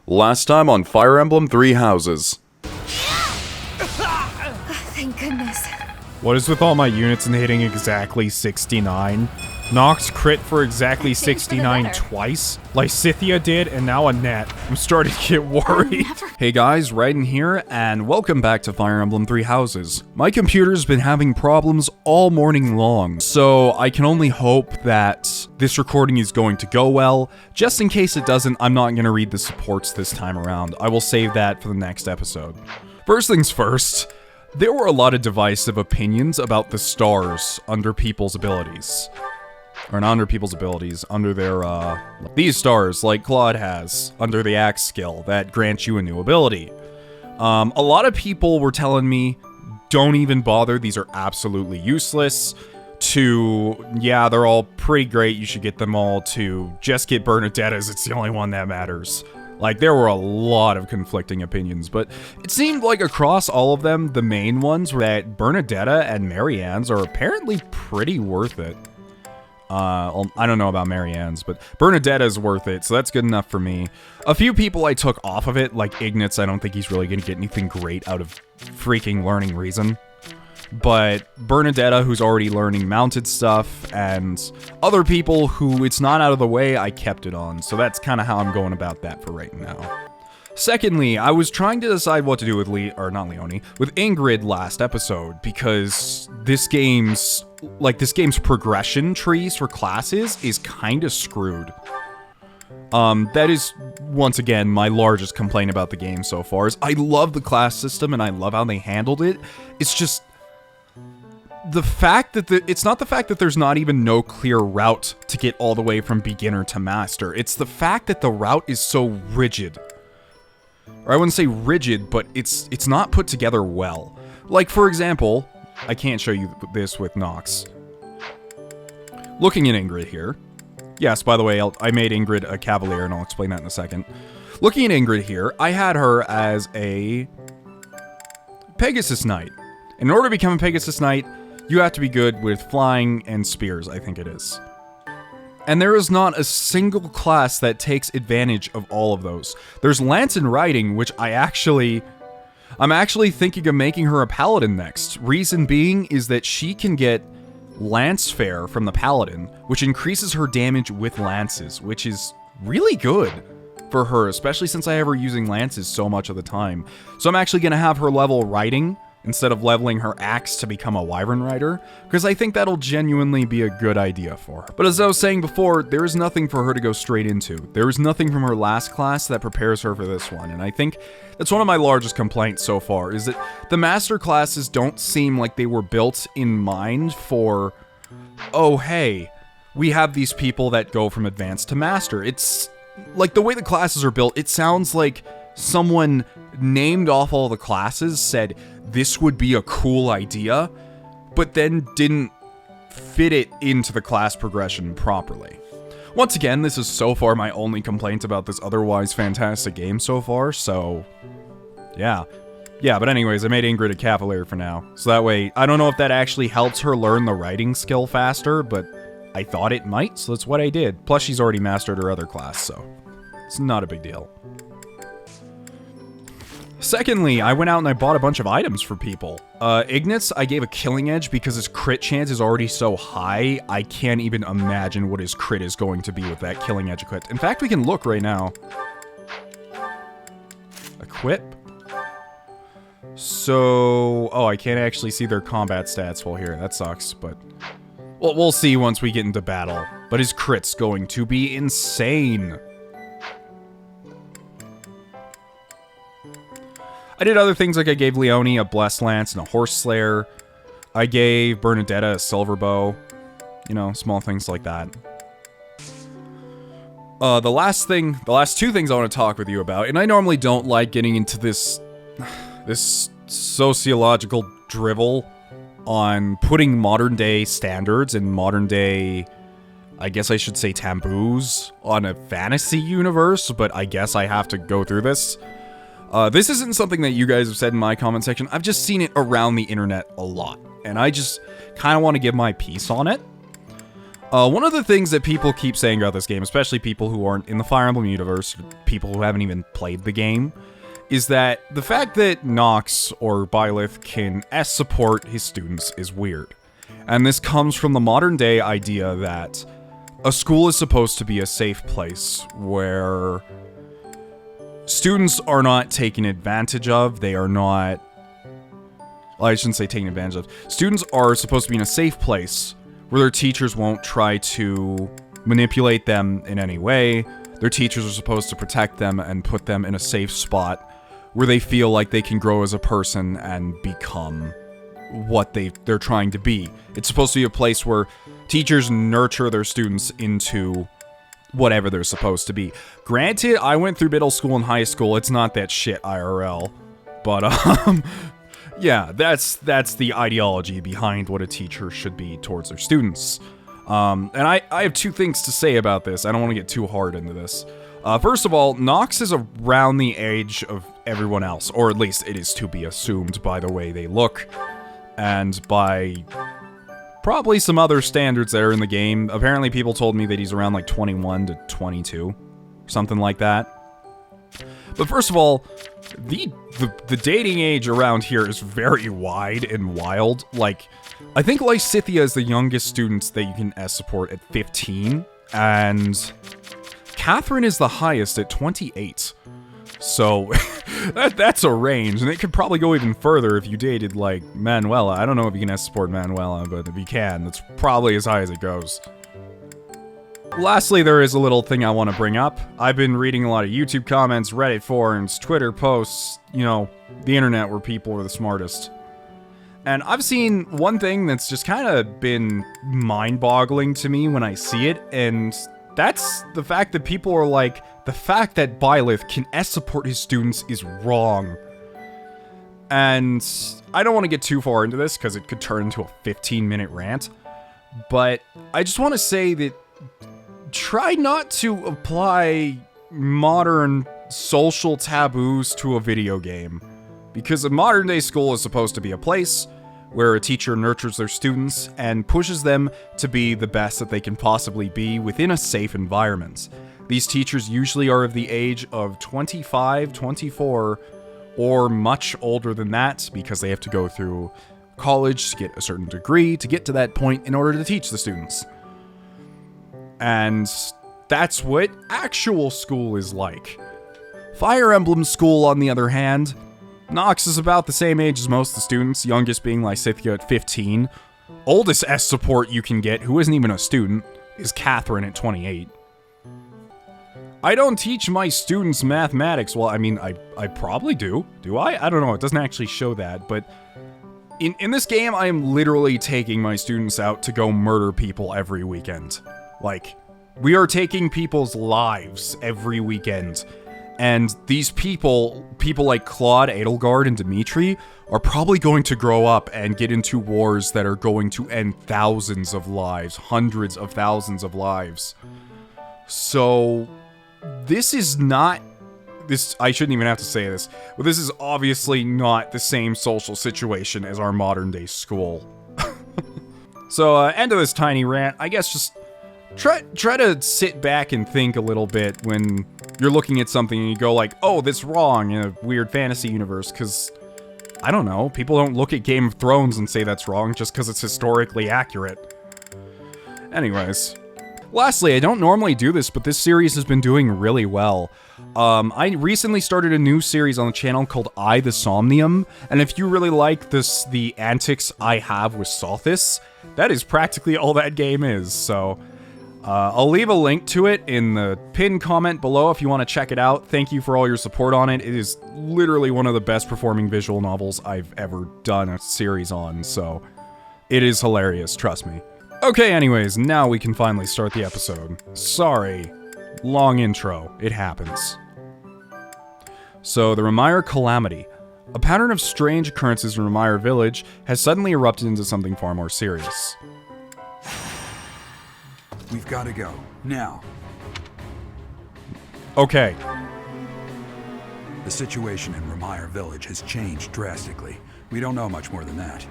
Last time on Fire Emblem 3 Houses. Thank goodness. What is with all my units and hitting exactly 69? Nox crit for exactly 69 twice, like Scythia did, and now Annette. I'm starting to get worried. Hey guys, Raiden here, and welcome back to Fire Emblem 3 Houses. My computer's been having problems all morning long, so I can only hope that this recording is going to go well. Just in case it doesn't, I'm not going to read the supports this time around. I will save that for the next episode. First things first, there were a lot of divisive opinions about the stars under people's abilities. Or not under people's abilities, under their, these stars, like Claude has, under the axe skill, that grants you a new ability. A lot of people were telling me, don't even bother, these are absolutely useless, to, yeah, they're all pretty great, you should get them all, to just get Bernadetta's, it's the only one that matters. Like, there were a lot of conflicting opinions, but it seemed like across all of them, the main ones were that Bernadetta and Marianne's are apparently pretty worth it. I don't know about Marianne's, but Bernadetta's worth it, so that's good enough for me. A few people I took off of it, like Ignatz, I don't think he's really gonna get anything great out of freaking learning Reason. But Bernadetta, who's already learning mounted stuff, and other people who it's not out of the way, I kept it on, so that's kind of how I'm going about that for right now. Secondly, I was trying to decide what to do with with Ingrid last episode, because this game's progression trees for classes is kinda screwed. That is, once again, my largest complaint about the game so far, is I love the class system and I love how they handled it. It's just the fact that it's not the fact that there's not even no clear route to get all the way from beginner to master. It's the fact that the route is so rigid. Or I wouldn't say rigid, but it's not put together well. Like, for example, I can't show you this with Nox. Looking at Ingrid here. Yes, by the way, I made Ingrid a Cavalier, and I'll explain that in a second. Looking at Ingrid here, I had her as a Pegasus Knight. In order to become a Pegasus Knight, you have to be good with flying and spears, I think it is. And there is not a single class that takes advantage of all of those. There's Lance and Riding, which I'm actually thinking of making her a Paladin next. Reason being is that she can get Lance Fair from the Paladin, which increases her damage with lances, which is really good for her, especially since I have her using lances so much of the time. So I'm actually going to have her level Riding instead of leveling her axe to become a Wyvern Rider, because I think that'll genuinely be a good idea for her. But as I was saying before, there is nothing for her to go straight into. There is nothing from her last class that prepares her for this one, and I think that's one of my largest complaints so far, is that the master classes don't seem like they were built in mind for, oh hey, we have these people that go from advanced to master. It's like the way the classes are built, it sounds like someone named off all the classes, said this would be a cool idea, but then didn't fit it into the class progression properly. Once again, this is so far my only complaint about this otherwise fantastic game so far, so yeah. Yeah, but anyways, I made Ingrid a Cavalier for now, so that way, I don't know if that actually helps her learn the writing skill faster, but I thought it might, so that's what I did. Plus, she's already mastered her other class, so it's not a big deal. Secondly, I went out and I bought a bunch of items for people. Ignatz, I gave a killing edge because his crit chance is already so high, I can't even imagine what his crit is going to be with that killing edge equipped. In fact, we can look right now. Equip. So, oh, I can't actually see their combat stats while here. That sucks, but well, we'll see once we get into battle. But his crit's going to be insane. I did other things, like I gave Leone a Blessed Lance and a Horse Slayer. I gave Bernadetta a Silver Bow. You know, small things like that. The last two things I want to talk with you about, and I normally don't like getting into this sociological drivel on putting modern day standards and modern day, I guess I should say taboos, on a fantasy universe, but I guess I have to go through this. This isn't something that you guys have said in my comment section. I've just seen it around the internet a lot, and I just kind of want to give my piece on it. One of the things that people keep saying about this game, especially people who aren't in the Fire Emblem universe, people who haven't even played the game, is that the fact that Nox or Byleth can S-support his students is weird. And this comes from the modern day idea that a school is supposed to be a safe place where students are not taken advantage of, they are not... Well, I shouldn't say taken advantage of. Students are supposed to be in a safe place where their teachers won't try to manipulate them in any way. Their teachers are supposed to protect them and put them in a safe spot where they feel like they can grow as a person and become what they're trying to be. It's supposed to be a place where teachers nurture their students into whatever they're supposed to be. Granted, I went through middle school and high school. It's not that shit IRL. But, yeah, that's the ideology behind what a teacher should be towards their students. And I have two things to say about this. I don't want to get too hard into this. First of all, Nox is around the age of everyone else, or at least it is to be assumed by the way they look, and by probably some other standards that are in the game. Apparently people told me that he's around like 21 to 22, something like that. But first of all, the dating age around here is very wide and wild. Like, I think Lysithea is the youngest student that you can S-support at 15, and Catherine is the highest at 28. So, that's a range, and it could probably go even further if you dated, like, Manuela. I don't know if you can S-support Manuela, but if you can, that's probably as high as it goes. Lastly, there is a little thing I want to bring up. I've been reading a lot of YouTube comments, Reddit forums, Twitter posts, you know, the internet where people are the smartest. And I've seen one thing that's just kind of been mind-boggling to me when I see it, and that's the fact that people are like, the fact that Byleth can S-support his students is wrong. And I don't want to get too far into this, because it could turn into a 15-minute rant, but I just want to say that try not to apply modern social taboos to a video game, because a modern-day school is supposed to be a place where a teacher nurtures their students and pushes them to be the best that they can possibly be within a safe environment. These teachers usually are of the age of 25, 24, or much older than that, because they have to go through college to get a certain degree to get to that point in order to teach the students. And that's what actual school is like. Fire Emblem school, on the other hand, Nox is about the same age as most of the students, youngest being Lysithea at 15. Oldest S-support you can get, who isn't even a student, is Catherine at 28. I don't teach my students mathematics. Well, I mean, I probably do. Do I? I don't know. It doesn't actually show that, but in this game, I am literally taking my students out to go murder people every weekend. Like, we are taking people's lives every weekend. And these people like Claude, Edelgard, and Dimitri are probably going to grow up and get into wars that are going to end thousands of lives, hundreds of thousands of lives. So, this is not... I shouldn't even have to say this, but this is obviously not the same social situation as our modern-day school. So, end of this tiny rant, I guess just try to sit back and think a little bit when you're looking at something and you go like, oh, that's wrong in a weird fantasy universe, because, I don't know, people don't look at Game of Thrones and say that's wrong just because it's historically accurate. Anyways. Lastly, I don't normally do this, but this series has been doing really well. I recently started a new series on the channel called I the Somnium, and if you really like the antics I have with Sothis, that is practically all that game is, so I'll leave a link to it in the pinned comment below if you want to check it out. Thank you for all your support on it. It is literally one of the best performing visual novels I've ever done a series on, so it is hilarious, trust me. Okay, anyways, now we can finally start the episode. Sorry, long intro, it happens. So, the Remire Calamity. A pattern of strange occurrences in Remire Village has suddenly erupted into something far more serious. We've got to go, now. Okay. The situation in Remire Village has changed drastically. We don't know much more than that.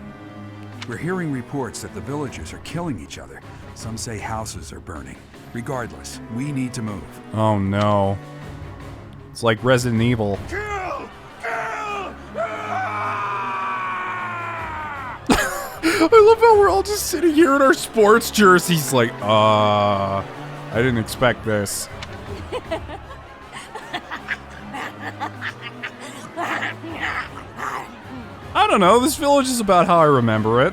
We're hearing reports that the villagers are killing each other. Some say houses are burning. Regardless, we need to move. Oh no. It's like Resident Evil. Kill! Kill! I love how we're all just sitting here in our sports jerseys like, I didn't expect this. I don't know, this village is about how I remember it.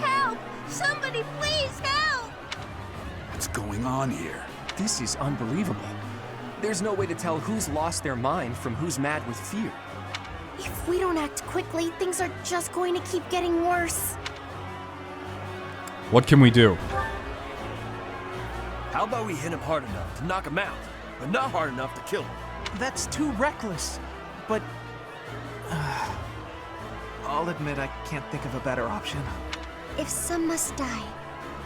Help! Somebody please help! What's going on here? This is unbelievable. There's no way to tell who's lost their mind from who's mad with fear. If we don't act quickly, things are just going to keep getting worse. What can we do? How about we hit him hard enough to knock him out, but not hard enough to kill him? That's too reckless. But I'll admit I can't think of a better option. If some must die,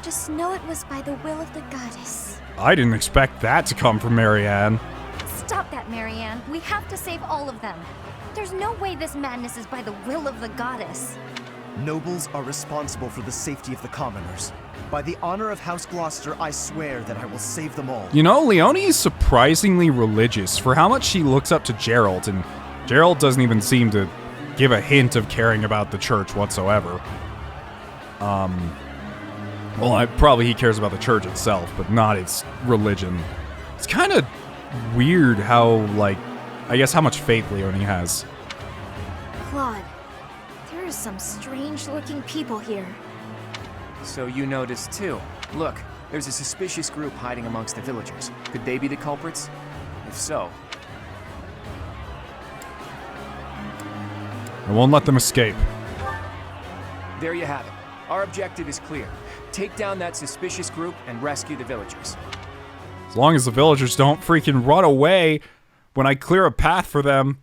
just know it was by the will of the goddess. I didn't expect that to come from Marianne. Stop that, Marianne. We have to save all of them. There's no way this madness is by the will of the goddess. Nobles are responsible for the safety of the commoners. By the honor of House Gloucester, I swear that I will save them all. You know, Leonie is surprisingly religious for how much she looks up to Geralt, and Geralt doesn't even seem to give a hint of caring about the church whatsoever. Well, probably he cares about the church itself, but not its religion. It's kind of weird how, like, I guess how much faith Leonie has. Claude, there are some strange-looking people here. So you noticed too. Look, there's a suspicious group hiding amongst the villagers. Could they be the culprits? If so, I won't let them escape. there you have it. Our objective is clear. Take down that suspicious group and rescue the villagers. As long as the villagers don't freaking run away when I clear a path for them.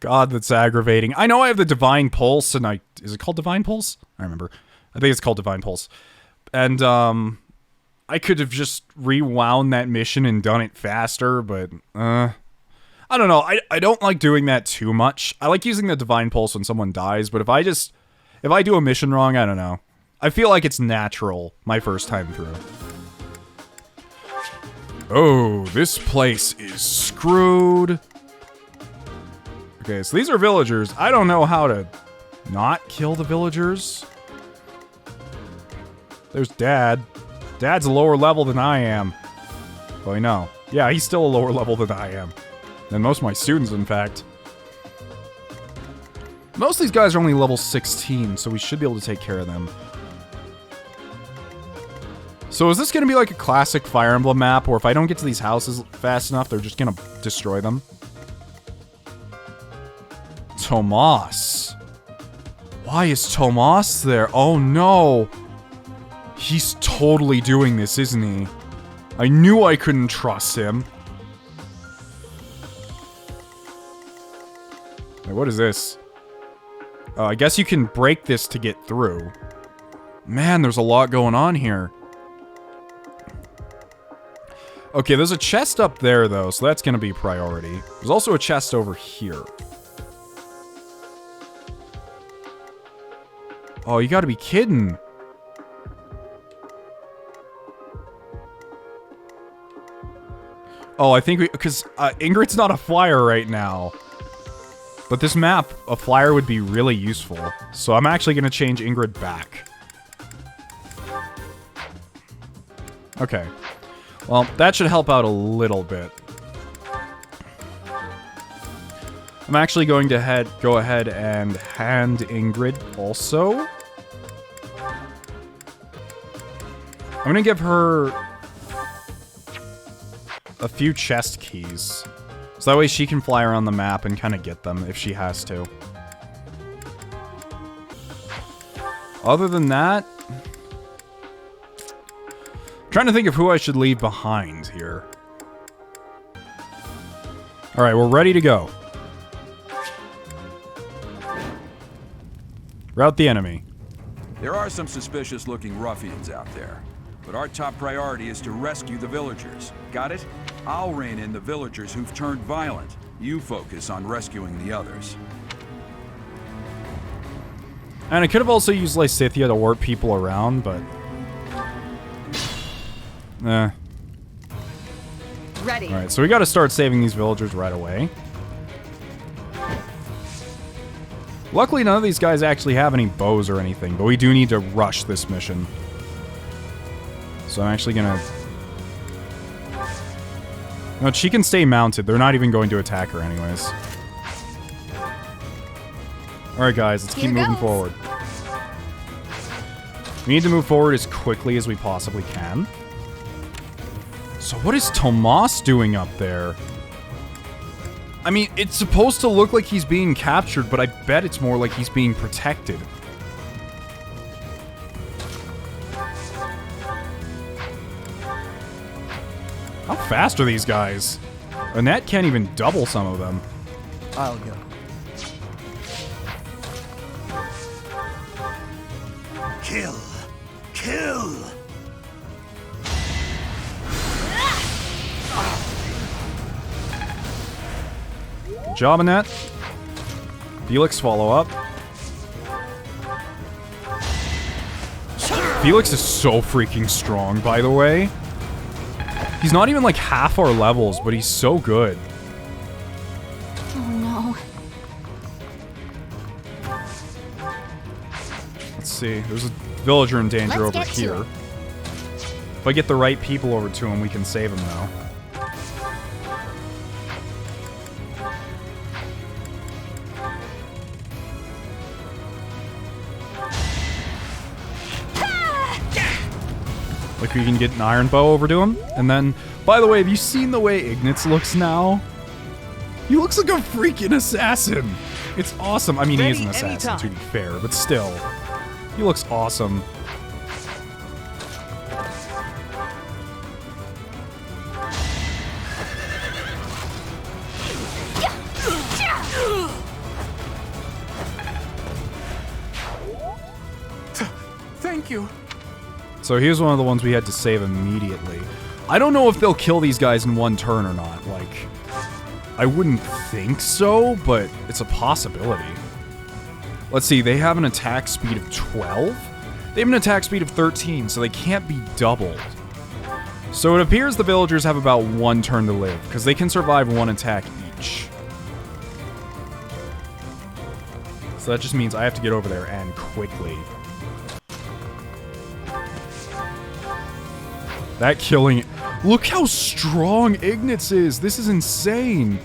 God, that's aggravating. I know I have the Divine Pulse, and is it called Divine Pulse? I remember. I think it's called Divine Pulse. And, I could have just rewound that mission and done it faster, but, I don't know. I don't like doing that too much. I like using the Divine Pulse when someone dies, but if I do a mission wrong, I don't know. I feel like it's natural my first time through. Oh, this place is screwed. Okay, so these are villagers. I don't know how to not kill the villagers. There's Dad. Dad's a lower level than I am. Well, no. Yeah, he's still a lower level than I am. Than most of my students, in fact. Most of these guys are only level 16, so we should be able to take care of them. So is this going to be like a classic Fire Emblem map, where if I don't get to these houses fast enough, they're just going to destroy them? Tomas. Why is Tomas there? Oh no. He's totally doing this, isn't he? I knew I couldn't trust him. Wait, what is this? I guess you can break this to get through. Man, there's a lot going on here. Okay, there's a chest up there, though, so that's going to be priority. There's also a chest over here. Oh, you gotta be kidding. Oh, I think because Ingrid's not a flyer right now. But this map, a flyer would be really useful. So I'm actually going to change Ingrid back. Okay. Well, that should help out a little bit. I'm actually going to go ahead and hand Ingrid also. I'm going to give her a few chest keys. So that way she can fly around the map and kind of get them if she has to. Other than that, I'm trying to think of who I should leave behind here. Alright, we're ready to go. Rout the enemy. There are some suspicious-looking ruffians out there, but our top priority is to rescue the villagers. Got it? I'll rein in the villagers who've turned violent. You focus on rescuing the others. And I could have also used Lysithea to warp people around, but... Ready. Alright, so we gotta start saving these villagers right away. Luckily, none of these guys actually have any bows or anything, but we do need to rush this mission. So I'm actually gonna... No, she can stay mounted. They're not even going to attack her anyways. Alright guys, let's keep moving forward. We need to move forward as quickly as we possibly can. So what is Tomas doing up there? I mean, it's supposed to look like he's being captured, but I bet it's more like he's being protected. How fast are these guys? Annette can't even double some of them. I'll go. Kill! Kill! Good job, Annette. Felix, follow up. Felix is so freaking strong, by the way. He's not even like half our levels, but he's so good. Oh no. Let's see. There's a villager in danger over Let's get to here. it. If I get the right people over to him, we can save him though. Like we can get an iron bow over to him. And then, by the way, have you seen the way Ignatz looks now? He looks like a freaking assassin. It's awesome. I mean, he is an assassin, to be fair, but still. He looks awesome. Thank you. So here's one of the ones we had to save immediately. I don't know if they'll kill these guys in one turn or not. Like, I wouldn't think so, but it's a possibility. Let's see, they have an attack speed of 12? They have an attack speed of 13, so they can't be doubled. So it appears the villagers have about one turn to live, because they can survive one attack each. So that just means I have to get over there and quickly. That killing... Look how strong Ignatz is! This is insane!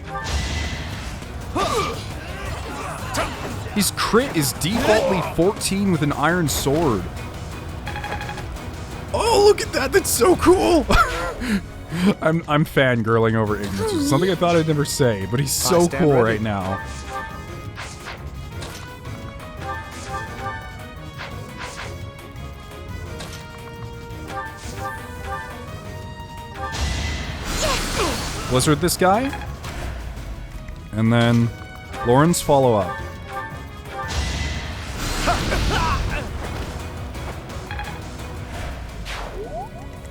His crit is defaultly 14 with an iron sword. Oh, look at that! That's so cool! I'm fangirling over Ignatz, which is something I thought I'd never say, but he's so cool right now. Blizzard this guy. And then Lauren's follow up.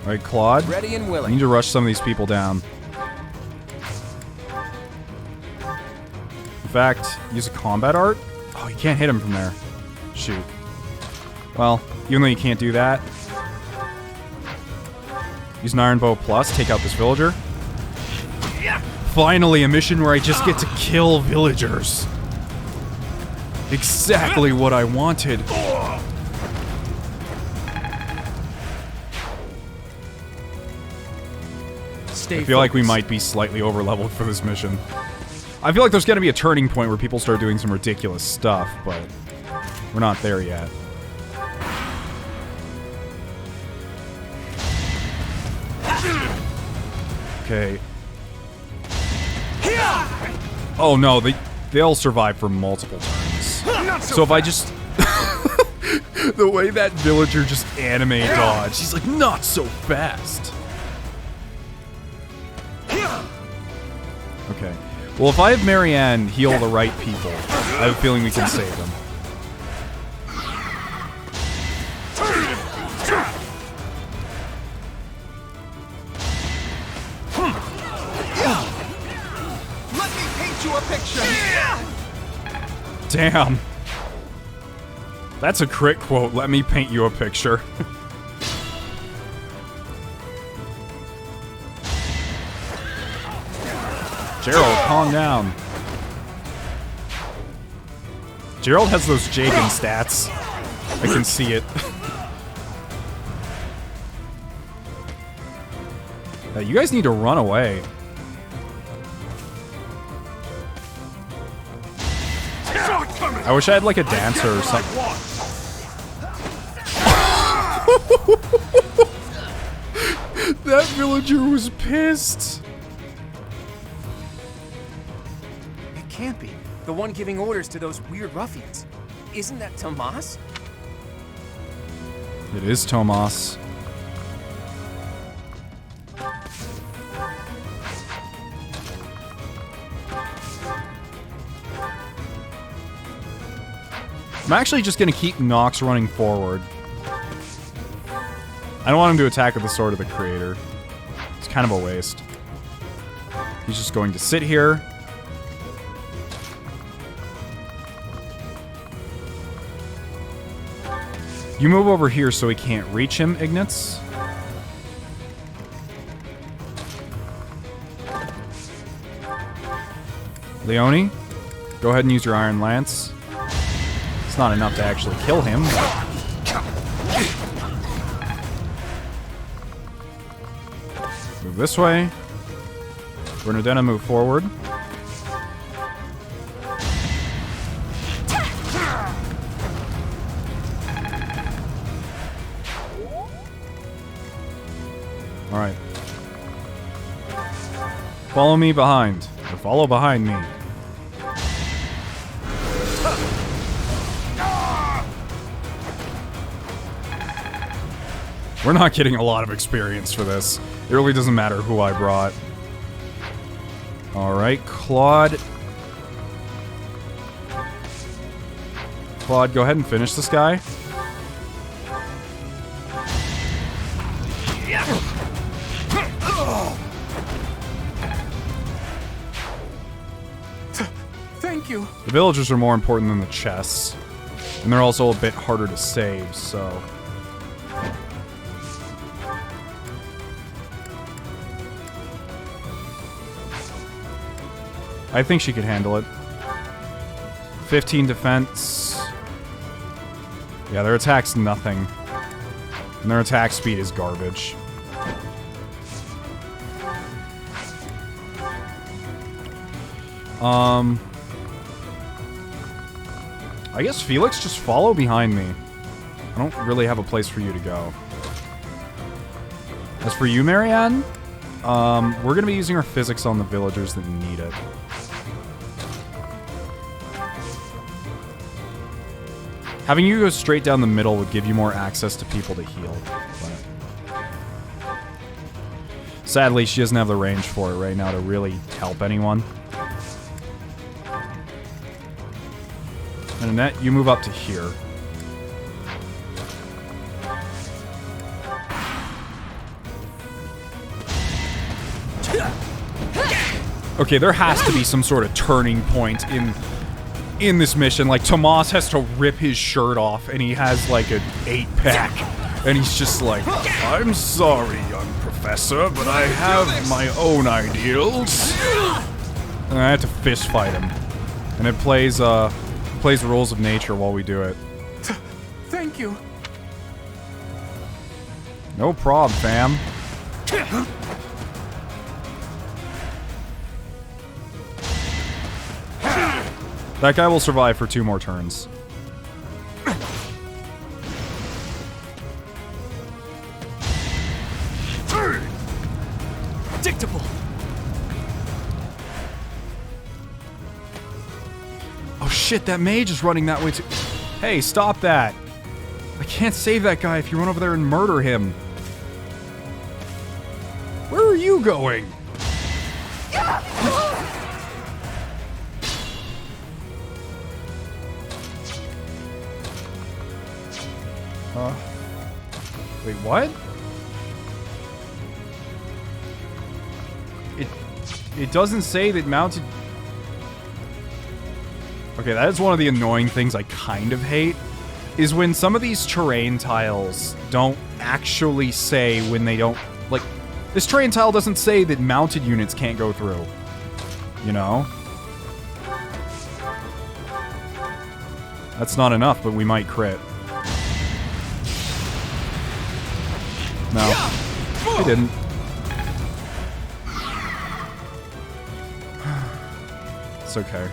Alright, Claude. Ready and I willing. need to rush some of these people down. In fact, use a combat art? Oh, you can't hit him from there. Shoot. Well, even though you can't do that, use an Iron Bow Plus, take out this villager. Finally, a mission where I just get to kill villagers. Exactly what I wanted. I feel like we might be slightly over-leveled for this mission. I feel like there's gonna be a turning point where people start doing some ridiculous stuff, but we're not there yet. Okay. Oh no, they'll survive for multiple turns. So if I just... the way that villager just anime dodged, he's like, not so fast. Okay. Well, if I have Marianne heal the right people, I have a feeling we can save them. Let me paint you a picture. Damn. That's a crit quote. Let me paint you a picture. Gerald, calm down. Gerald has those Jagan stats. I can see it. You guys need to run away. I wish I had like a dancer or something. That villager was pissed. It can't be. The one giving orders to those weird ruffians. Isn't that Tomas? It is Tomas. I'm actually just going to keep Nox running forward. I don't want him to attack with the Sword of the Creator. It's kind of a waste. He's just going to sit here. You move over here so he can't reach him, Ignatz. Leone, go ahead and use your Iron Lance. It's not enough to actually kill him, but... Move this way. Bernardina, move forward. Alright. Follow me behind. Or follow behind me. We're not getting a lot of experience for this. It really doesn't matter who I brought. Alright, Claude. Claude, go ahead and finish this guy. Thank you. The villagers are more important than the chests. And they're also a bit harder to save, so... I think she could handle it. 15 defense. Yeah, their attack's nothing. And their attack speed is garbage. I guess Felix, just follow behind me. I don't really have a place for you to go. As for you, Marianne, we're gonna be using our physics on the villagers that need it. Having you go straight down the middle would give you more access to people to heal. But sadly, she doesn't have the range for it right now to really help anyone. And Annette, you move up to here. Okay, there has to be some sort of turning point in this mission. Like, Tomas has to rip his shirt off, and he has, like, an 8-pack. And he's just like, I'm sorry, young professor, but I have my own ideals. And I have to fist fight him. And it plays Rules of Nature while we do it. Thank you. No prob, fam. That guy will survive for 2 more turns. Predictable. Oh shit, that mage is running that way too. Hey, stop that. I can't save that guy if you run over there and murder him. Where are you going? Wait, what? It doesn't say that mounted... Okay, that is one of the annoying things I kind of hate. is when some of these terrain tiles don't actually say when they don't... Like, this terrain tile doesn't say that mounted units can't go through. You know? That's not enough, but we might crit. No. It didn't. It's okay.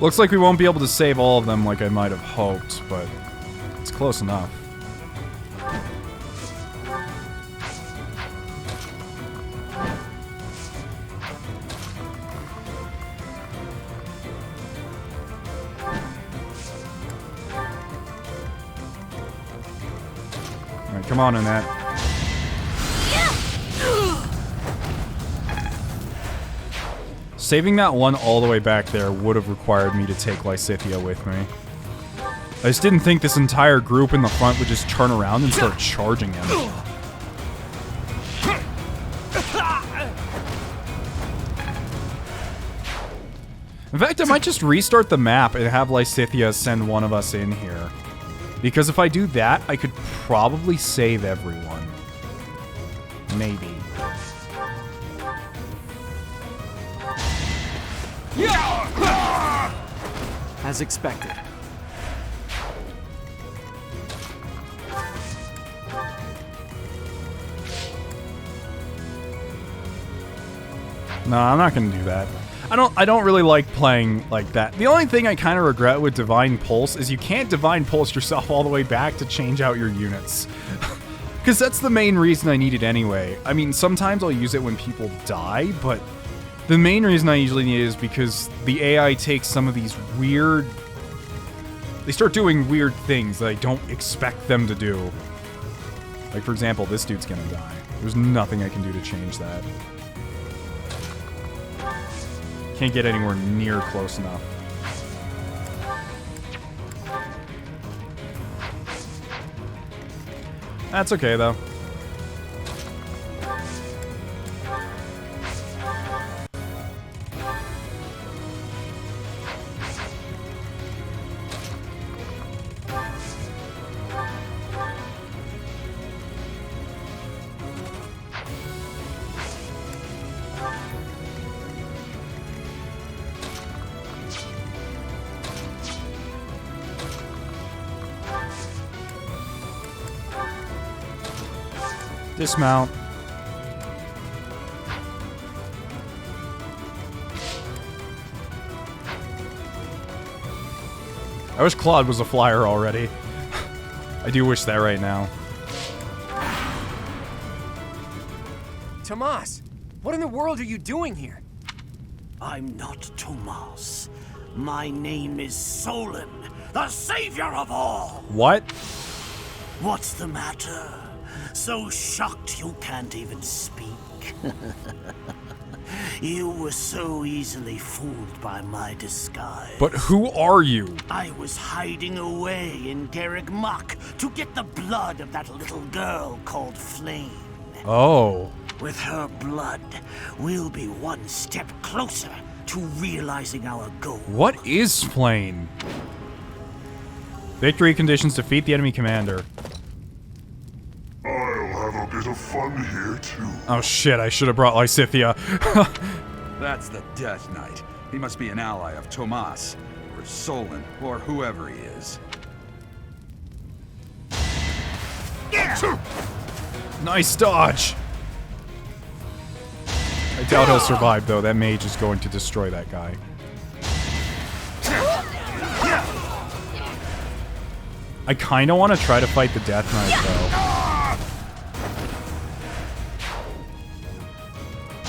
Looks like we won't be able to save all of them like I might have hoped, but it's close enough. Alright, come on, Annette. Saving that one all the way back there would have required me to take Lysithea with me. I just didn't think this entire group in the front would just turn around and start charging him. In fact, I might just restart the map and have Lysithea send one of us in here. Because if I do that, I could probably save everyone. Maybe. As expected. No, I'm not gonna do that. I don't really like playing like that. The only thing I kind of regret with Divine Pulse is you can't Divine Pulse yourself all the way back to change out your units. Because that's the main reason I need it anyway. I mean, sometimes I'll use it when people die, but the main reason I usually need it is because the AI takes some of these weird... They start doing weird things that I don't expect them to do. Like, for example, this dude's gonna die. There's nothing I can do to change that. Can't get anywhere near close enough. That's okay, though. Dismount. I wish Claude was a flyer already. I do wish that right now. Tomas, what in the world are you doing here? I'm not Tomas. My name is Solon, the savior of all. What? What's the matter? So shocked you can't even speak. You were so easily fooled by my disguise. But who are you? I was hiding away in Garreg Mach to get the blood of that little girl called Flame. Oh. With her blood, we'll be one step closer to realizing our goal. What is Flame? Victory conditions: defeat the enemy commander. I'll have a bit of fun here, too. Oh shit, I should have brought Lysithea. That's the Death Knight. He must be an ally of Tomas, or Solon, or whoever he is. Nice dodge! I doubt he'll survive, though. That mage is going to destroy that guy. I kind of want to try to fight the Death Knight, though.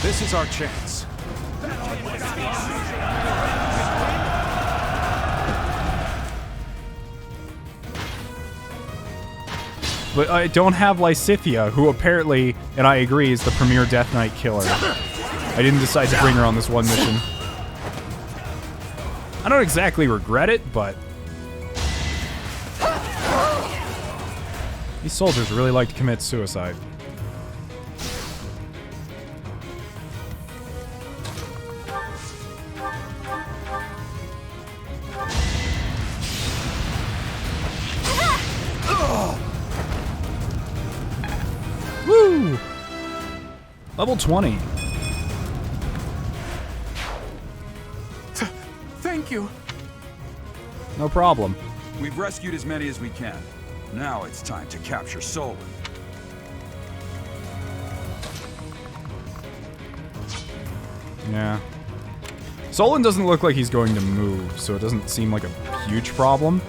This is our chance. But I don't have Lysithea, who apparently, and I agree, is the premier Death Knight killer. I didn't decide to bring her on this one mission. I don't exactly regret it, but... these soldiers really like to commit suicide. Level 20. Thank you. No problem. We've rescued as many as we can. Now it's time to capture Solon. Yeah. Solon doesn't look like he's going to move, so it doesn't seem like a huge problem.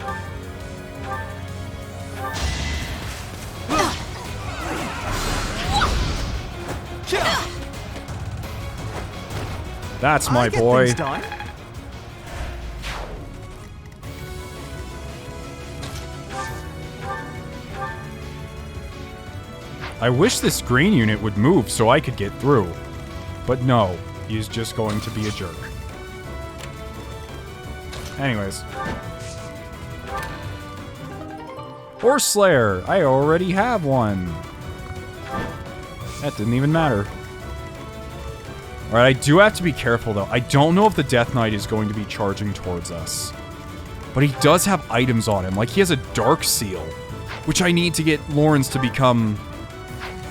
That's my boy. I wish this green unit would move so I could get through. But no, he's just going to be a jerk. Anyways. Horse Slayer! I already have one! That didn't even matter. Alright, I do have to be careful though. I don't know if the Death Knight is going to be charging towards us. But he does have items on him. Like, he has a Dark Seal. Which I need to get Lawrence to become...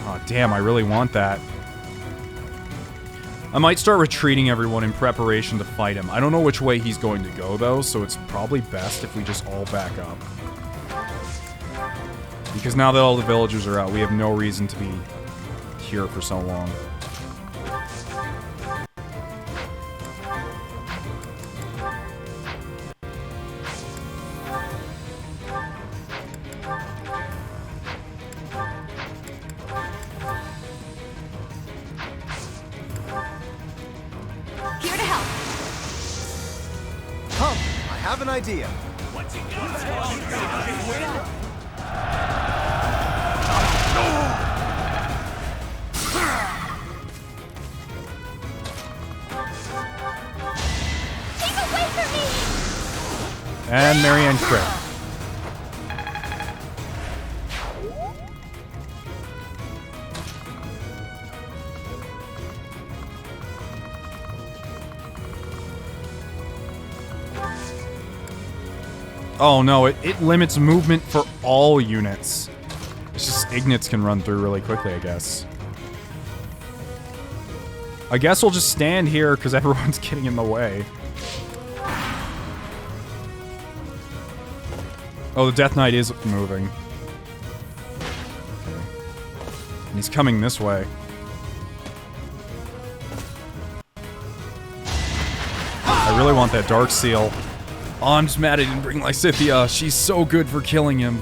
Oh, damn, I really want that. I might start retreating everyone in preparation to fight him. I don't know which way he's going to go, though, so it's probably best if we just all back up. Because now that all the villagers are out, we have no reason to be here for so long. Idea. And Marianne crit. Oh no, it limits movement for all units. It's just Ignits can run through really quickly, I guess. I guess we'll just stand here because everyone's getting in the way. Oh, the Death Knight is moving. Okay. And he's coming this way. I really want that Dark Seal. Oh, I'm just mad I didn't bring Lysithea. She's so good for killing him.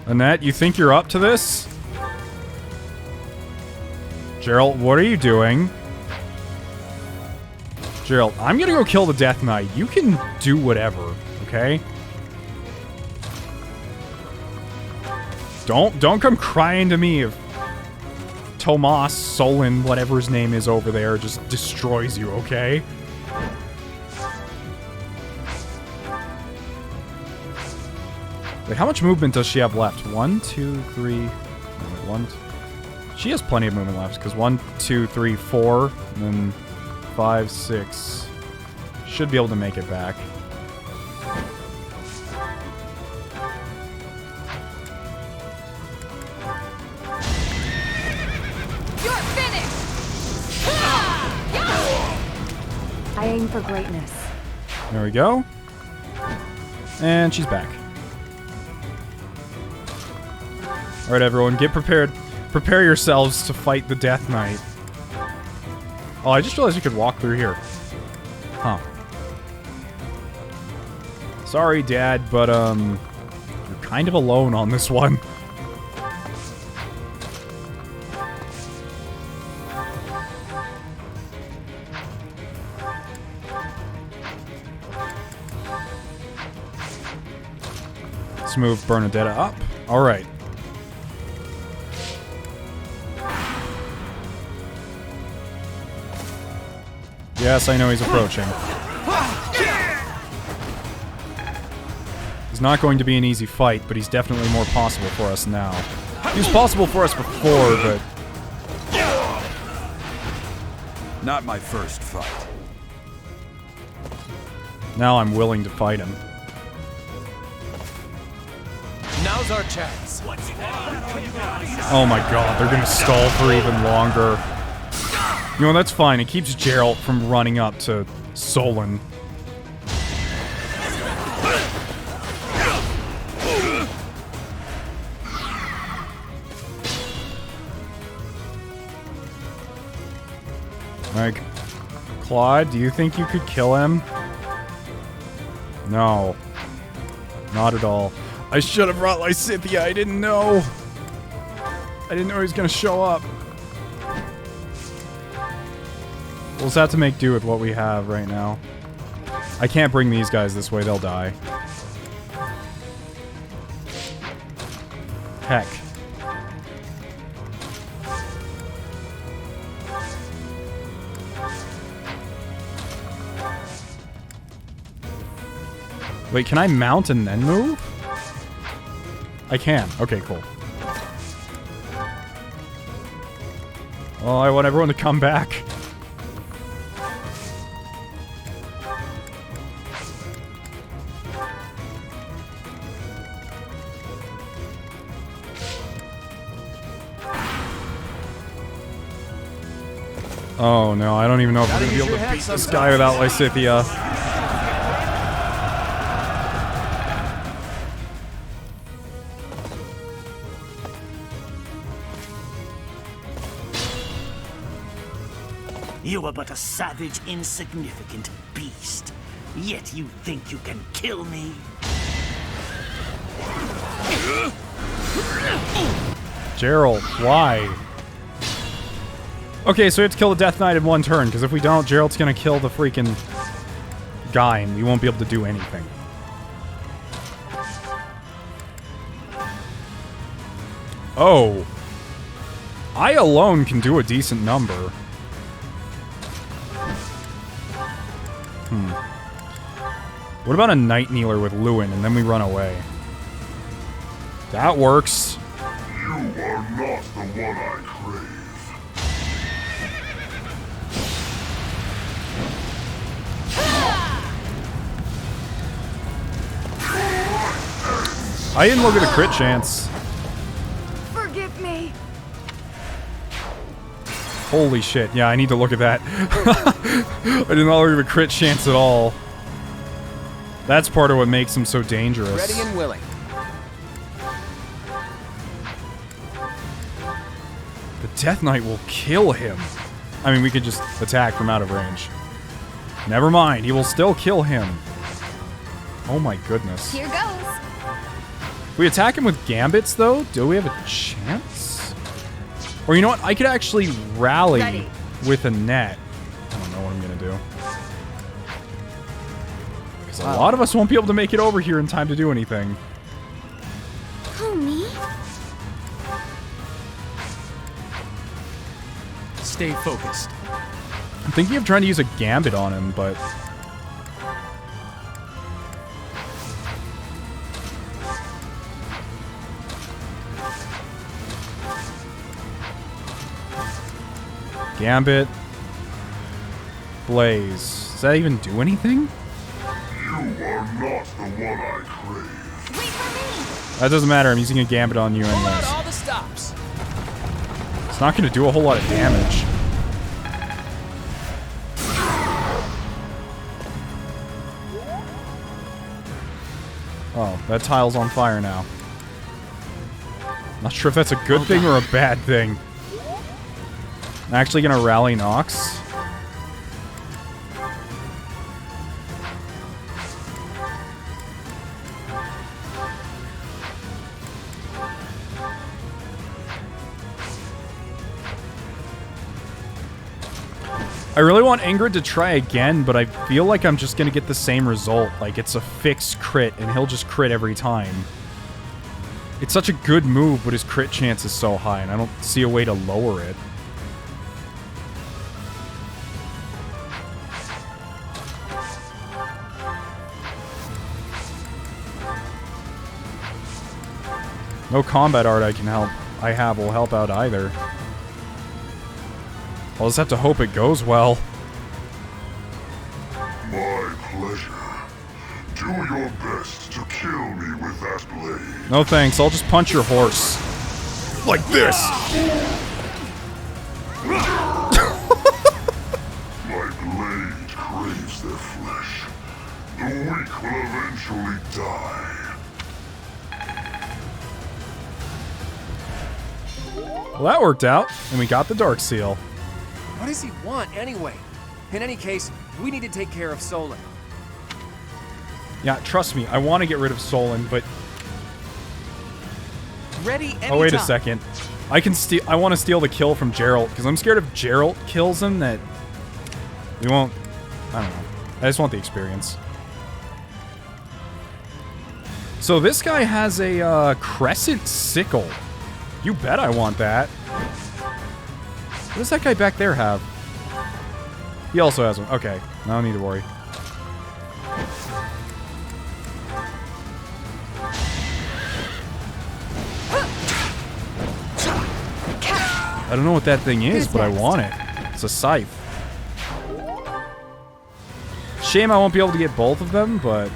Annette, you think you're up to this? Gerald, what are you doing? Gerald, I'm gonna go kill the Death Knight. You can do whatever, okay? Don't come crying to me if Tomas, Solon, whatever his name is over there, just destroys you, okay? Wait, how much movement does she have left? 1, 2, 3... No, wait, 1... She has plenty of movement left, because 1, 2, 3, 4, and then 5, 6... Should be able to make it back. I aim for greatness. There we go. And she's back. Alright, everyone, get prepared. Prepare yourselves to fight the Death Knight. Oh, I just realized you could walk through here. Huh. Sorry, Dad, but, you're kind of alone on this one. Let's move Bernadetta up. Alright. Yes, I know he's approaching. It's not going to be an easy fight, but he's definitely more possible for us now. He was possible for us before, but... Not my first fight. Now I'm willing to fight him. Now's our chance. Oh my god, they're gonna stall for even longer. You know, that's fine. It keeps Geralt from running up to Solon. Like, Claude, do you think you could kill him? No. Not at all. I should have brought Lysithea, I didn't know. I didn't know he was gonna show up. We'll just have to make do with what we have right now. I can't bring these guys this way, they'll die. Heck. Wait, can I mount and then move? I can. Okay, cool. Well, I want everyone to come back. Oh no, I don't even know if we're gonna be able to beat this guy without Lysithea. You are but a savage, insignificant beast. Yet you think you can kill me? Geralt, why? Okay, so we have to kill the Death Knight in one turn, because if we don't, Geralt's gonna kill the freaking guy, and we won't be able to do anything. Oh. I alone can do a decent number. What about a Night Kneeler with Lewin, and then we run away? That works. You are not the one I crave. I didn't look at the crit chance. Forgive me. Holy shit. Yeah, I need to look at that. I did not look at the crit chance at all. That's part of what makes him so dangerous. Ready and willing. The Death Knight will kill him. I mean, we could just attack from out of range. Never mind, he will still kill him. Oh my goodness. Here goes. If we attack him with gambits, though, do we have a chance? Or you know what? I could actually rally with a net. I don't know what I'm gonna do. Because a lot of us won't be able to make it over here in time to do anything. Who, me? Stay focused. I'm thinking of trying to use a gambit on him, but... Gambit. Blaze. Does that even do anything? You are not the one I crave. Wait for me! That doesn't matter, I'm using a gambit on you Pull out anyways. all the stops. It's not going to do a whole lot of damage. Oh, that tile's on fire now. Not sure if that's a good thing or a bad thing. I'm actually going to rally Nox. I really want Ingrid to try again, but I feel like I'm just gonna get the same result. Like, it's a fixed crit, and he'll just crit every time. It's such a good move, but his crit chance is so high, and I don't see a way to lower it. No combat art I have will help out either. I'll just have to hope it goes well. My pleasure. Do your best to Kill me with that blade. No thanks, I'll just punch your horse. Like this! My blade craves their flesh. The weak will eventually die. Well, that worked out, and we got the Dark Seal. What does he want, anyway? In any case, we need to take care of Fódlan. Yeah, trust me, I want to get rid of Solon, but... Ready anytime. Oh, wait a second. I want to steal the kill from Geralt, because I'm scared if Geralt kills him that... We won't... I don't know. I just want the experience. So this guy has a crescent sickle. You bet I want that. What does that guy back there have? He also has one. Okay, no need to worry. I don't know what that thing is, but I want it. It's a scythe. Shame I won't be able to get both of them, but...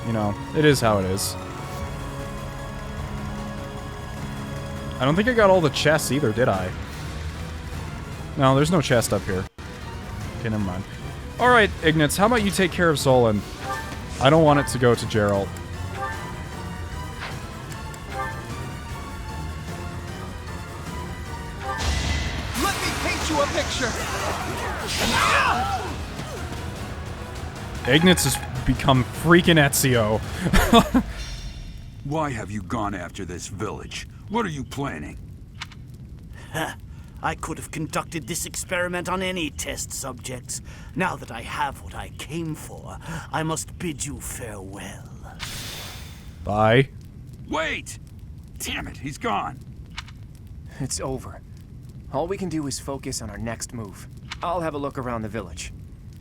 You know, it is how it is. I don't think I got all the chests either, did I? No, there's no chest up here. Okay, never mind. Alright, Ignatz, how about you take care of Solon? I don't want it to go to Geralt. Let me paint you a picture. Ignatz has become freaking Ezio. Why have you gone after this village? What are you planning? I could have conducted this experiment on any test subjects. Now that I have what I came for, I must bid you farewell. Bye. Wait! Damn it, he's gone. It's over. All we can do is focus on our next move. I'll have a look around the village.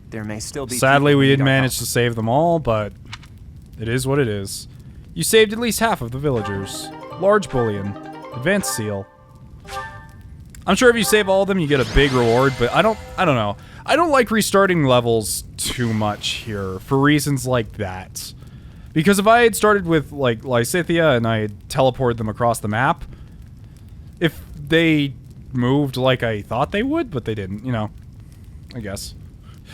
There may still be... Sadly, we didn't manage to save them all, but it is what it is. You saved at least half of the villagers. Large bullion. Advanced seal. I'm sure if you save all of them, you get a big reward, but I don't know. I don't like restarting levels too much here for reasons like that. Because if I had started with, like, Lysithea and I had teleported them across the map, if they moved like I thought they would, but they didn't, you know, I guess.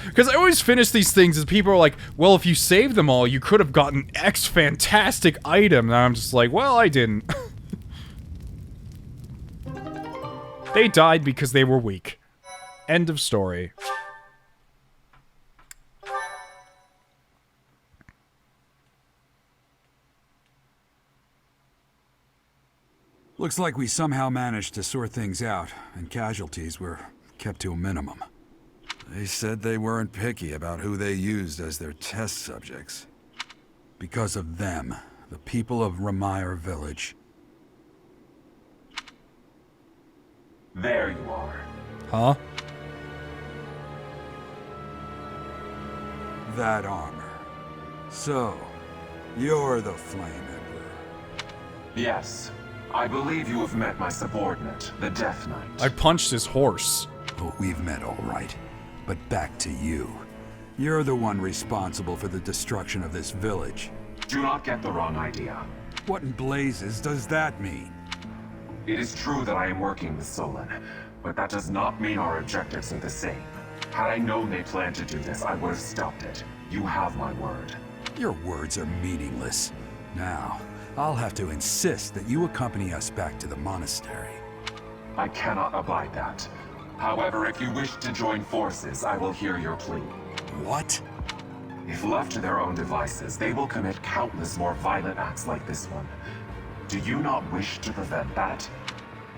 Because I always finish these things as people are like, well, if you saved them all, you could have gotten X fantastic item. And I'm just like, well, I didn't. They died because they were weak. End of story. Looks like we somehow managed to sort things out, and casualties were kept to a minimum. They said they weren't picky about who they used as their test subjects. Because of them, the people of Ramire Village. There you are. Huh? That armor. So, you're the Flame Emperor. Yes. I believe you have met my subordinate, the Death Knight. I punched his horse. Oh, we've met all right. But back to you. You're the one responsible for the destruction of this village. Do not get the wrong idea. What in blazes does that mean? It is true that I am working with Solon, but that does not mean our objectives are the same. Had I known they planned to do this, I would have stopped it. You have my word. Your words are meaningless. Now, I'll have to insist that you accompany us back to the monastery. I cannot abide that. However, if you wish to join forces, I will hear your plea. What? If left to their own devices, they will commit countless more violent acts like this one. Do you not wish to prevent that?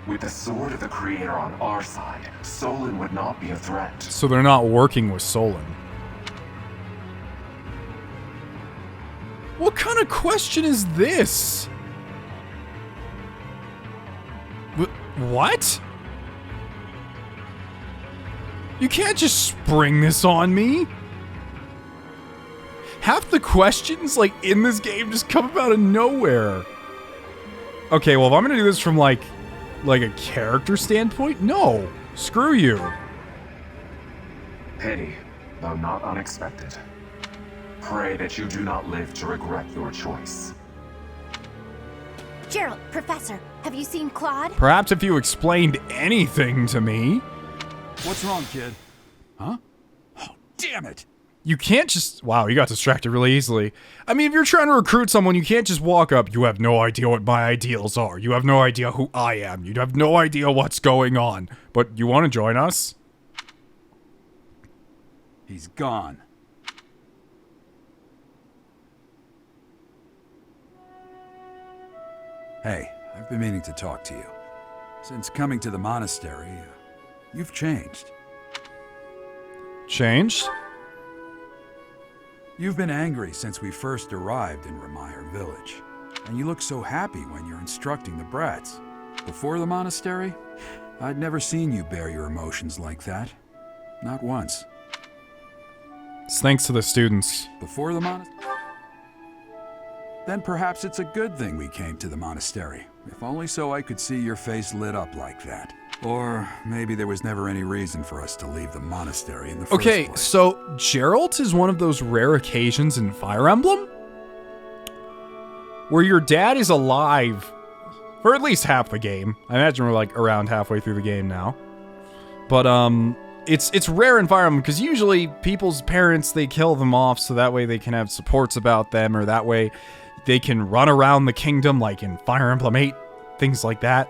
With the sword of the Creator on our side, Solon would not be a threat. So they're not working with Solon. What kind of question is this? What? You can't just spring this on me. Half the questions, like, in this game just come out of nowhere. Okay, well, if I'm gonna do this from, like a character standpoint, no. Screw you. Pity, though not unexpected. Pray that you do not live to regret your choice. Gerald, Professor, have you seen Claude? Perhaps if you explained anything to me. What's wrong, kid? Huh? Oh, damn it! You can't just... Wow, you got distracted really easily. I mean, if you're trying to recruit someone, you can't just walk up. You have no idea what my ideals are. You have no idea who I am. You have no idea what's going on. But you want to join us? He's gone. Hey, I've been meaning to talk to you. Since coming to the monastery, you've changed. Changed? You've been angry since we first arrived in Remire village. And you look so happy when you're instructing the brats. Before the monastery, I'd never seen you bear your emotions like that. Not once. It's thanks to the students. Before the monastery? Then perhaps it's a good thing we came to the monastery. If only so I could see your face lit up like that. Or maybe there was never any reason for us to leave the monastery in the first place. Okay, so Geralt is one of those rare occasions in Fire Emblem where your dad is alive for at least half the game. I imagine we're like around halfway through the game now. But it's rare in Fire Emblem because usually people's parents, they kill them off so that way they can have supports about them, or that way they can run around the kingdom like in Fire Emblem 8, things like that.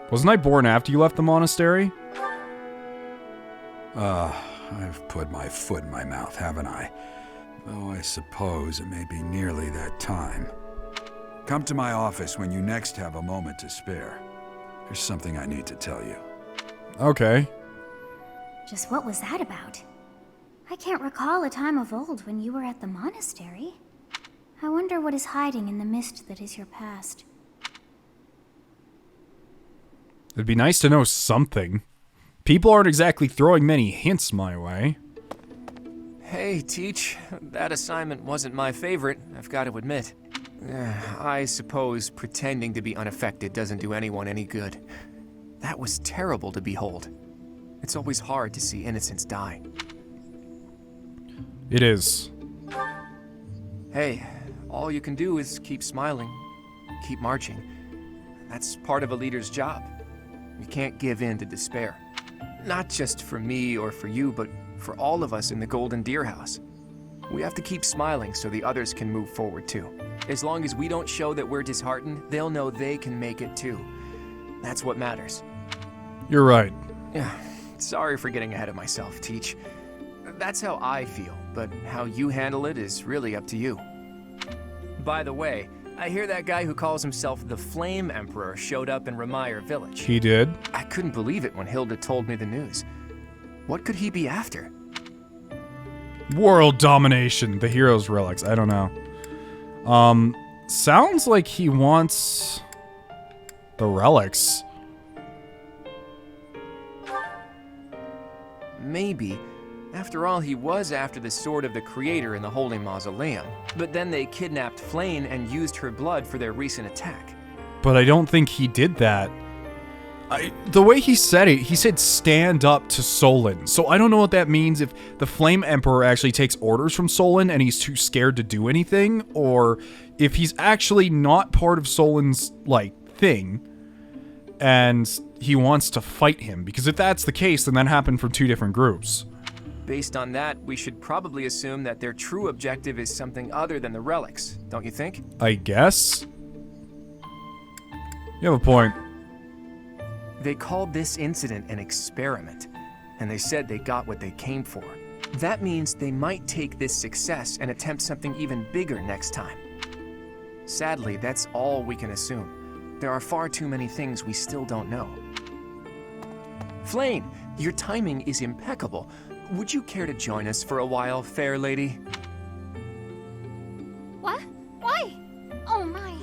Wasn't I born after you left the monastery? I've put my foot in my mouth, haven't I? Though I suppose it may be nearly that time. Come to my office when you next have a moment to spare. There's something I need to tell you. Okay. Just what was that about? I can't recall a time of old when you were at the monastery. I wonder what is hiding in the mist that is your past. It'd be nice to know something. People aren't exactly throwing many hints my way. Hey, Teach. That assignment wasn't my favorite, I've got to admit. I suppose pretending to be unaffected doesn't do anyone any good. That was terrible to behold. It's always hard to see innocents die. It is. Hey, all you can do is keep smiling, keep marching. That's part of a leader's job. You can't give in to despair. Not just for me or for you, but for all of us in the Golden Deer House. We have to keep smiling so the others can move forward too. As long as we don't show that we're disheartened, they'll know they can make it too. That's what matters. You're right. Yeah, sorry for getting ahead of myself, Teach. That's how I feel, but how you handle it is really up to you. By the way, I hear that guy who calls himself the Flame Emperor showed up in Remire village. He did? I couldn't believe it when Hilda told me the news. What could he be after? World domination. The hero's relics. I don't know. Sounds like he wants the relics. Maybe. After all, he was after the Sword of the Creator in the Holy Mausoleum. But then they kidnapped Flayn and used her blood for their recent attack. But I don't think he did that. The way he said it, he said stand up to Solon. So I don't know what that means, if the Flame Emperor actually takes orders from Solon and he's too scared to do anything, or if he's actually not part of Solon's, like, thing, and he wants to fight him. Because if that's the case, then that happened from two different groups. Based on that, we should probably assume that their true objective is something other than the relics, don't you think? I guess? You have a point. They called this incident an experiment, and they said they got what they came for. That means they might take this success and attempt something even bigger next time. Sadly, that's all we can assume. There are far too many things we still don't know. Flayn, your timing is impeccable. Would you care to join us for a while, fair lady? What? Why? Oh my.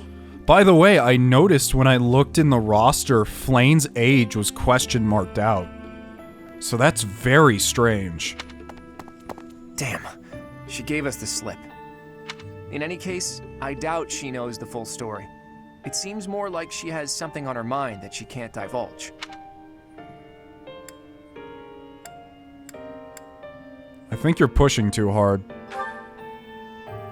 By the way, I noticed when I looked in the roster, Flayn's age was question marked out. So that's very strange. Damn, she gave us the slip. In any case, I doubt she knows the full story. It seems more like she has something on her mind that she can't divulge. I think you're pushing too hard.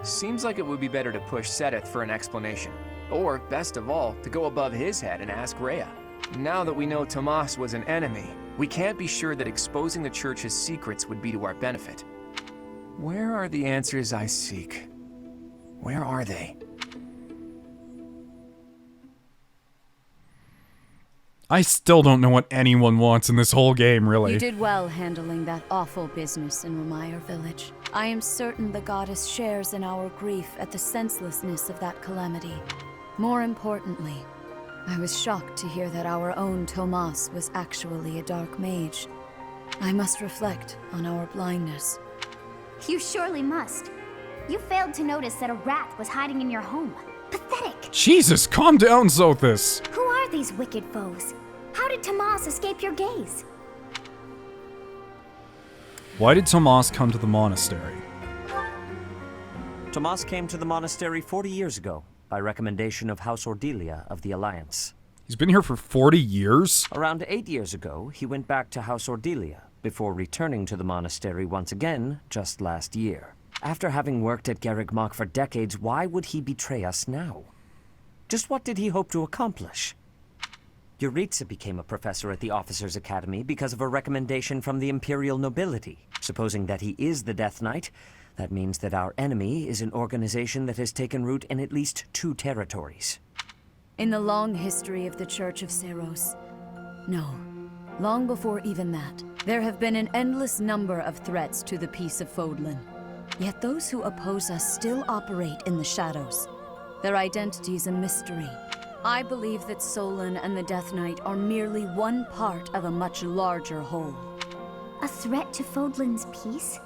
Seems like it would be better to push Seteth for an explanation. Or, best of all, to go above his head and ask Rhea. Now that we know Tomas was an enemy, we can't be sure that exposing the Church's secrets would be to our benefit. Where are the answers I seek? Where are they? I still don't know what anyone wants in this whole game, really. You did well handling that awful business in Ramire village. I am certain the goddess shares in our grief at the senselessness of that calamity. More importantly, I was shocked to hear that our own Tomas was actually a dark mage. I must reflect on our blindness. You surely must. You failed to notice that a wrath was hiding in your home. Pathetic! Jesus, calm down, Zothis! Who are these wicked foes? How did Tomas escape your gaze? Why did Tomas come to the monastery? Tomas came to the monastery 40 years ago, by recommendation of House Ordelia of the Alliance. He's been here for 40 years? Around 8 years ago, he went back to House Ordelia, before returning to the monastery once again just last year. After having worked at Garreg Mach for decades, why would he betray us now? Just what did he hope to accomplish? Yuritsa became a professor at the Officers' Academy because of a recommendation from the Imperial nobility. Supposing that he is the Death Knight, that means that our enemy is an organization that has taken root in at least 2 territories. In the long history of the Church of Seiros, no, long before even that, there have been an endless number of threats to the peace of Fódlan. Yet those who oppose us still operate in the shadows. Their identity is a mystery. I believe that Solon and the Death Knight are merely one part of a much larger whole. A threat to Fódlan's peace?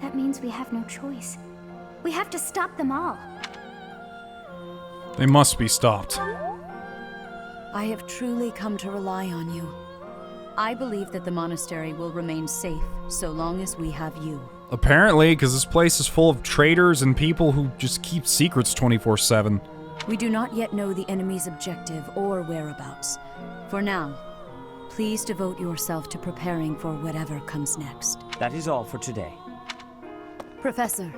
That means we have no choice. We have to stop them all. They must be stopped. I have truly come to rely on you. I believe that the monastery will remain safe so long as we have you. Apparently, because this place is full of traitors and people who just keep secrets 24/7. We do not yet know the enemy's objective or whereabouts. For now, please devote yourself to preparing for whatever comes next. That is all for today. Professor,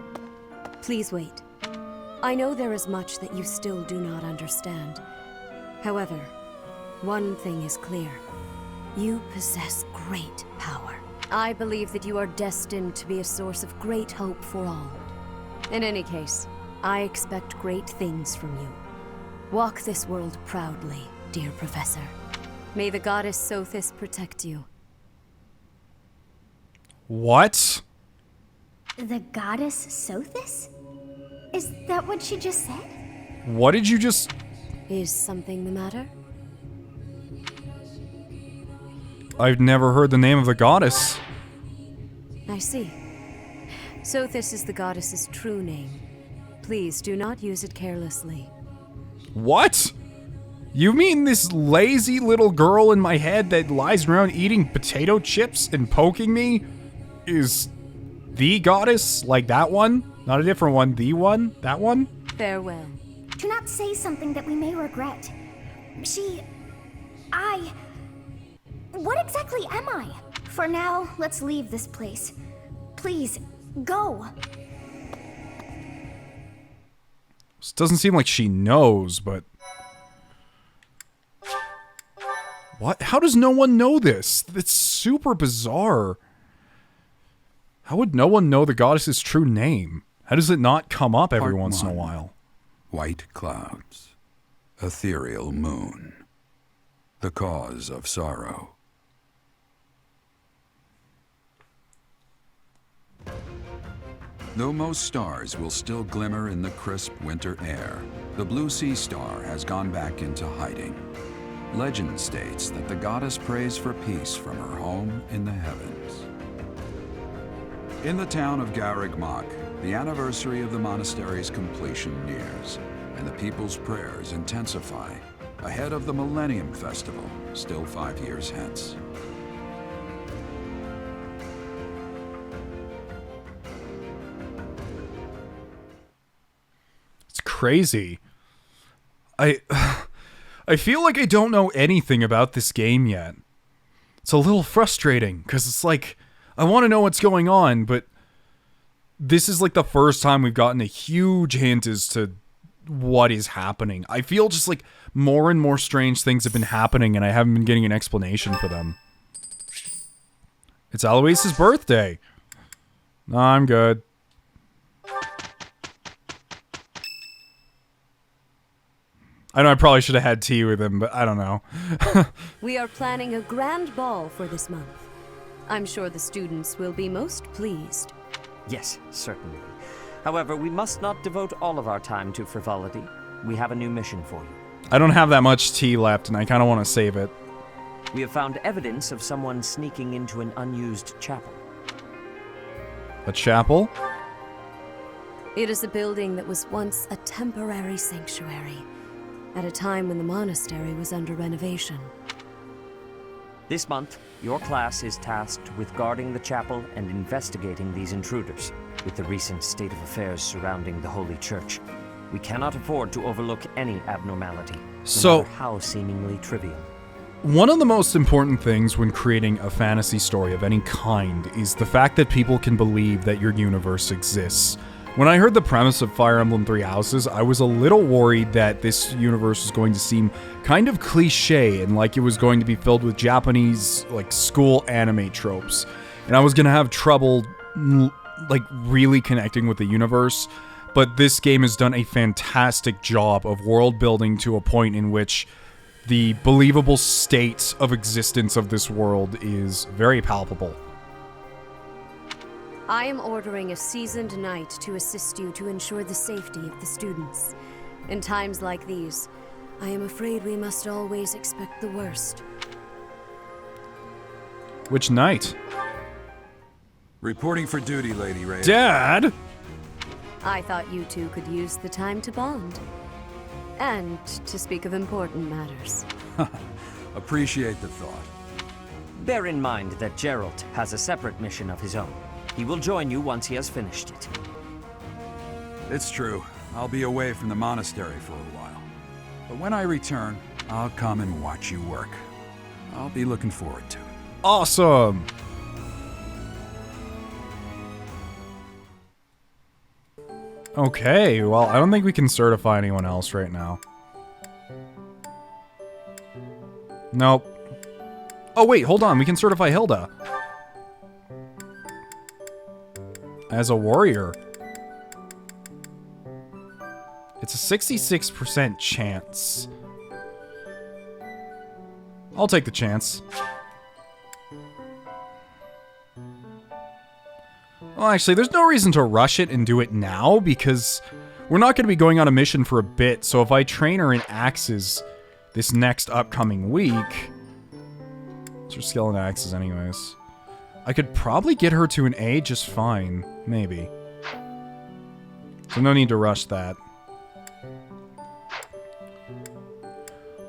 please wait. I know there is much that you still do not understand. However, one thing is clear. You possess great power. I believe that you are destined to be a source of great hope for all. In any case, I expect great things from you. Walk this world proudly, dear Professor. May the goddess Sothis protect you. What? The goddess Sothis? Is that what she just said? What did you just... Is something the matter? I've never heard the name of the goddess. I see. Sothis is the goddess's true name. Please do not use it carelessly. What? You mean this lazy little girl in my head that lies around eating potato chips and poking me is the goddess? Like that one? Not a different one. The one? That one? Farewell. Do not say something that we may regret. What exactly am I? For now, let's leave this place. Please, go. This doesn't seem like she knows, but... What? How does no one know this? That's super bizarre. How would no one know the goddess's true name? How does it not come up every once in a while? White clouds. Ethereal moon. The cause of sorrow. Though most stars will still glimmer in the crisp winter air, the blue sea star has gone back into hiding. Legend states that the goddess prays for peace from her home in the heavens. In the town of Garreg Mach, the anniversary of the monastery's completion nears, and the people's prayers intensify ahead of the Millennium Festival, still 5 years hence. It's crazy. I feel like I don't know anything about this game yet. It's a little frustrating, because it's like, I want to know what's going on, but this is like the first time we've gotten a huge hint as to what is happening. I feel just like more and more strange things have been happening, and I haven't been getting an explanation for them. It's Alois's birthday. No, I'm good. I know I probably should have had tea with him, but I don't know. We are planning a grand ball for this month. I'm sure the students will be most pleased. Yes, certainly. However, we must not devote all of our time to frivolity. We have a new mission for you. I don't have that much tea left, and I kind of want to save it. We have found evidence of someone sneaking into an unused chapel. A chapel? It is a building that was once a temporary sanctuary, at a time when the monastery was under renovation. This month, your class is tasked with guarding the chapel and investigating these intruders. With the recent state of affairs surrounding the Holy Church, we cannot afford to overlook any abnormality, no matter how seemingly trivial. One of the most important things when creating a fantasy story of any kind is the fact that people can believe that your universe exists. When I heard the premise of Fire Emblem Three Houses, I was a little worried that this universe was going to seem kind of cliche and like it was going to be filled with Japanese, like, school anime tropes. And I was going to have trouble, like, really connecting with the universe. But this game has done a fantastic job of world building to a point in which the believable state of existence of this world is very palpable. I am ordering a seasoned knight to assist you to ensure the safety of the students. In times like these, I am afraid we must always expect the worst. Which knight? Reporting for duty, Lady Raiden. Dad! I thought you two could use the time to bond. And to speak of important matters. Appreciate the thought. Bear in mind that Geralt has a separate mission of his own. He will join you once he has finished it. It's true. I'll be away from the monastery for a while. But when I return, I'll come and watch you work. I'll be looking forward to it. Awesome! Okay, well, I don't think we can certify anyone else right now. Nope. Oh wait, hold on, we can certify Hilda. As a warrior. It's a 66% chance. I'll take the chance. Well, actually, there's no reason to rush it and do it now, because we're not going to be going on a mission for a bit, so if I train her in axes this next upcoming week... What's her skill in axes anyways? I could probably get her to an A just fine. Maybe. So no need to rush that.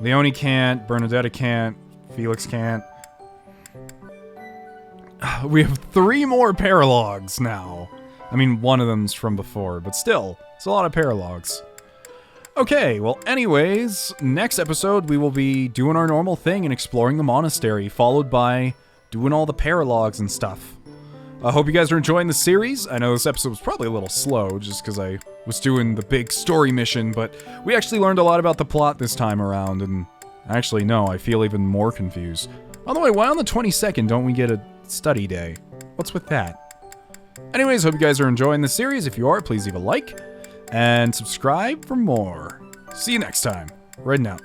Leone can't, Bernadetta can't, Felix can't. We have 3 more paralogs now. I mean, one of them's from before, but still, it's a lot of paralogs. Okay, well, anyways, next episode we will be doing our normal thing and exploring the monastery, followed by doing all the paralogs and stuff. I hope you guys are enjoying the series. I know this episode was probably a little slow, just because I was doing the big story mission, but we actually learned a lot about the plot this time around, and actually, no, I feel even more confused. By the way, why on the 22nd don't we get a study day? What's with that? Anyways, hope you guys are enjoying the series. If you are, please leave a like and subscribe for more. See you next time. Riding out.